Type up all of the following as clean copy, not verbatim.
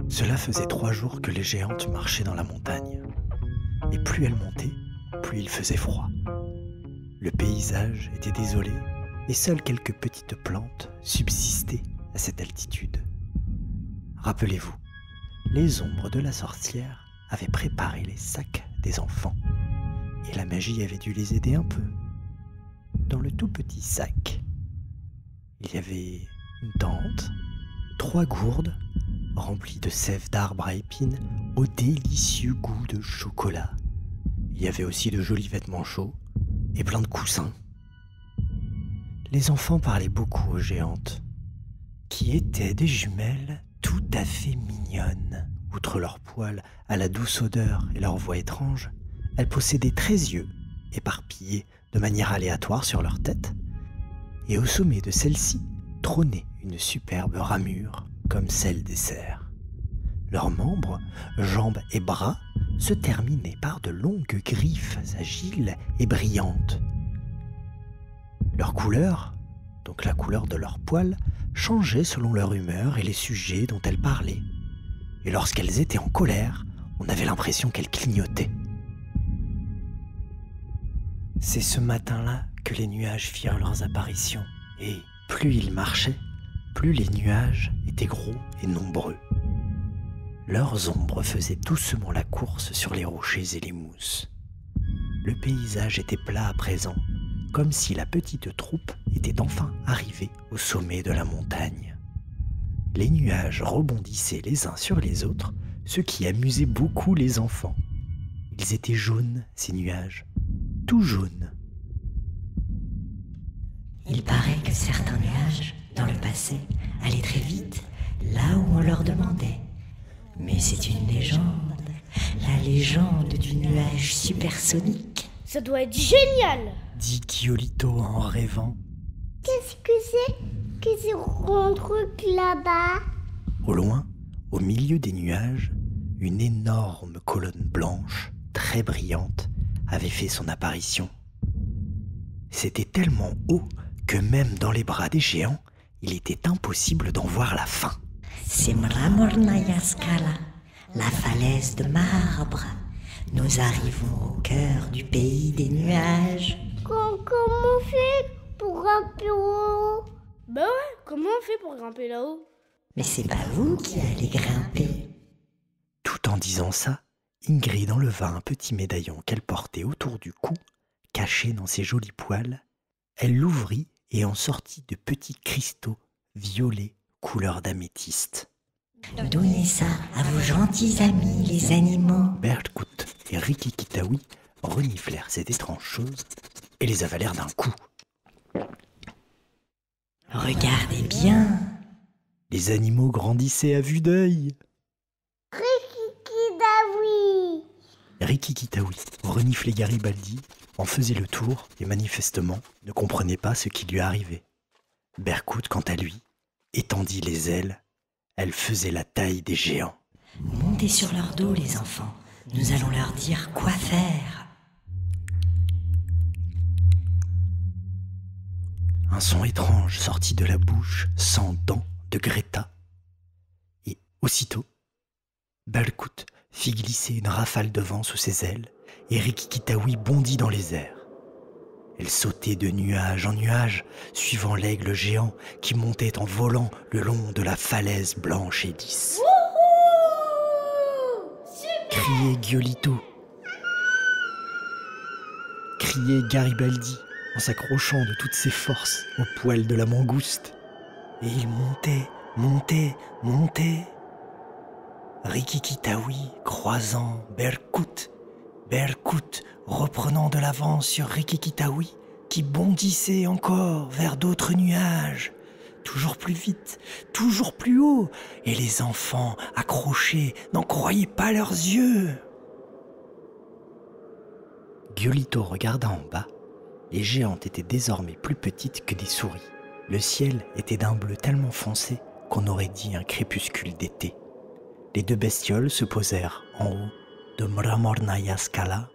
Cela faisait 3 jours que les géantes marchaient dans la montagne. Et plus elles montaient, plus il faisait froid. Le paysage était désolé et seules quelques petites plantes subsistaient à cette altitude. Rappelez-vous, les ombres de la sorcière avaient préparé les sacs des enfants et la magie avait dû les aider un peu. Dans le tout petit sac, il y avait une tente, 3 gourdes remplies de sève d'arbre à épines au délicieux goût de chocolat. Il y avait aussi de jolis vêtements chauds et plein de coussins. Les enfants parlaient beaucoup aux géantes, qui étaient des jumelles tout à fait mignonnes. Outre leurs poils à la douce odeur et leur voix étrange, elles possédaient 13 yeux, éparpillés de manière aléatoire sur leur tête, et au sommet de celle-ci trônait une superbe ramure comme celle des cerfs. Leurs membres, jambes et bras se terminaient par de longues griffes agiles et brillantes. Leur couleur, donc la couleur de leurs poils, changeait selon leur humeur et les sujets dont elles parlaient. Et lorsqu'elles étaient en colère, on avait l'impression qu'elles clignotaient. C'est ce matin-là que les nuages firent leurs apparitions, et plus ils marchaient, plus les nuages étaient gros et nombreux. Leurs ombres faisaient doucement la course sur les rochers et les mousses. Le paysage était plat à présent, comme si la petite troupe était enfin arrivée au sommet de la montagne. Les nuages rebondissaient les uns sur les autres, ce qui amusait beaucoup les enfants. Ils étaient jaunes, ces nuages, tout jaunes. Il paraît que certains nuages, dans le passé, allaient très vite, là où on leur demandait. Mais c'est une légende, la légende du nuage supersonique. Ça doit être génial, dit Giolito en rêvant. Qu'est-ce que c'est que ce rond truc là-bas? Au loin, au milieu des nuages, une énorme colonne blanche, très brillante, avait fait son apparition. C'était tellement haut que même dans les bras des géants, il était impossible d'en voir la fin. C'est Mramornaya Scala, la falaise de marbre. Nous arrivons au cœur du pays des nuages. Comment on fait pour grimper haut? Bah ouais, comment on fait pour grimper là-haut? Mais c'est pas vous qui allez grimper. Tout en disant ça, Ingrid enleva un petit médaillon qu'elle portait autour du cou, caché dans ses jolis poils. Elle l'ouvrit et en sortit de petits cristaux violets couleur d'améthyste. Donnez ça à vos gentils amis, les animaux. Berkut et Rikki-Kitaoui reniflèrent cette étrange chose et les avalèrent d'un coup. Regardez bien. Les animaux grandissaient à vue d'œil. Rikki-Kitaoui. Rikki-Kitaoui reniflait Garibaldi, en faisait le tour et manifestement ne comprenait pas ce qui lui arrivait. Berkut, quant à lui, étendit les ailes. Elle faisait la taille des géants. Montez sur leur dos, les enfants. Nous allons leur dire quoi faire. Un son étrange sortit de la bouche sans dents de Greta. Et aussitôt, Berkut fit glisser une rafale de vent sous ses ailes et Rikki-Kitaoui bondit dans les airs. Elle sautait de nuage en nuage, suivant l'aigle géant qui montait en volant le long de la falaise blanche et lisse. Criait Giolito. Criait Garibaldi en s'accrochant de toutes ses forces au poil de la mangouste. Et il montait, montait, montait. Rikki-Kitaoui croisant Berkut, Berkut reprenant de l'avance sur Rikki-Kitaoui qui bondissait encore vers d'autres nuages, toujours plus vite, toujours plus haut, et les enfants accrochés n'en croyaient pas leurs yeux. Giolito regarda en bas. Les géantes étaient désormais plus petites que des souris. Le ciel était d'un bleu tellement foncé qu'on aurait dit un crépuscule d'été. Les deux bestioles se posèrent en haut de Mramornaya Scala.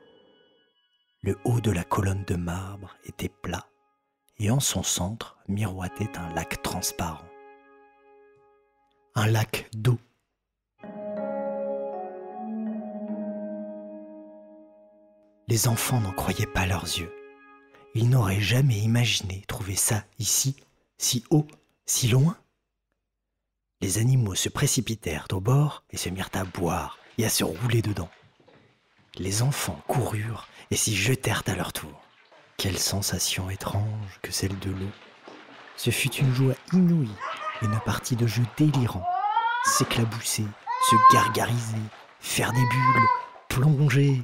Le haut de la colonne de marbre était plat et en son centre miroitait un lac transparent. Un lac d'eau. Les enfants n'en croyaient pas leurs yeux. Ils n'auraient jamais imaginé trouver ça ici, si haut, si loin. Les animaux se précipitèrent au bord et se mirent à boire et à se rouler dedans. Les enfants coururent et s'y jetèrent à leur tour. Quelle sensation étrange que celle de l'eau. Ce fut une joie inouïe, une partie de jeu délirant. S'éclabousser, se gargariser, faire des bulles, plonger.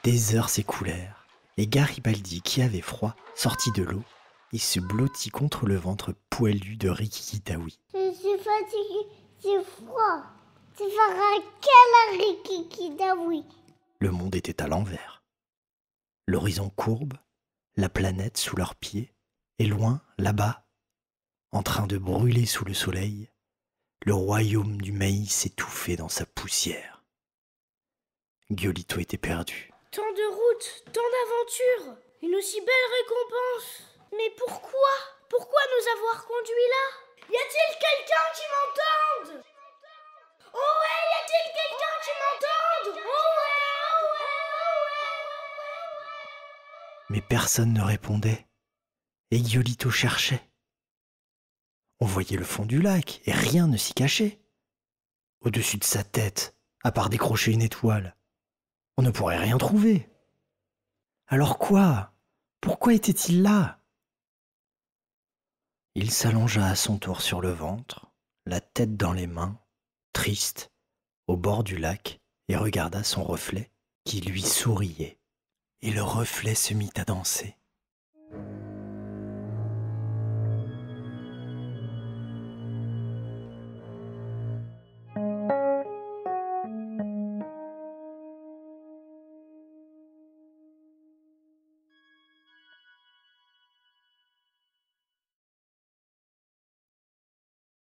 Des heures s'écoulèrent et Garibaldi, qui avait froid, sortit de l'eau et se blottit contre le ventre poilu de Rikiki-Taoui. Je suis fatiguée, c'est froid. Tu feras quelle Rikiki-Taoui? Le monde était à l'envers. L'horizon courbe, la planète sous leurs pieds, et loin, là-bas, en train de brûler sous le soleil, le royaume du maïs étouffé dans sa poussière. Giolito était perdu. Tant de routes, tant d'aventures, une aussi belle récompense. Mais pourquoi? Pourquoi nous avoir conduits là? Y a-t-il quelqu'un qui m'entende? Oh ouais, y a-t-il quelqu'un qui m'entende? Oh ouais, oh ouais. Mais personne ne répondait, et Giolito cherchait. On voyait le fond du lac, et rien ne s'y cachait. Au-dessus de sa tête, à part décrocher une étoile, on ne pourrait rien trouver. Alors quoi? Pourquoi était-il là? Il s'allongea à son tour sur le ventre, la tête dans les mains, triste, au bord du lac, et regarda son reflet qui lui souriait. Et le reflet se mit à danser.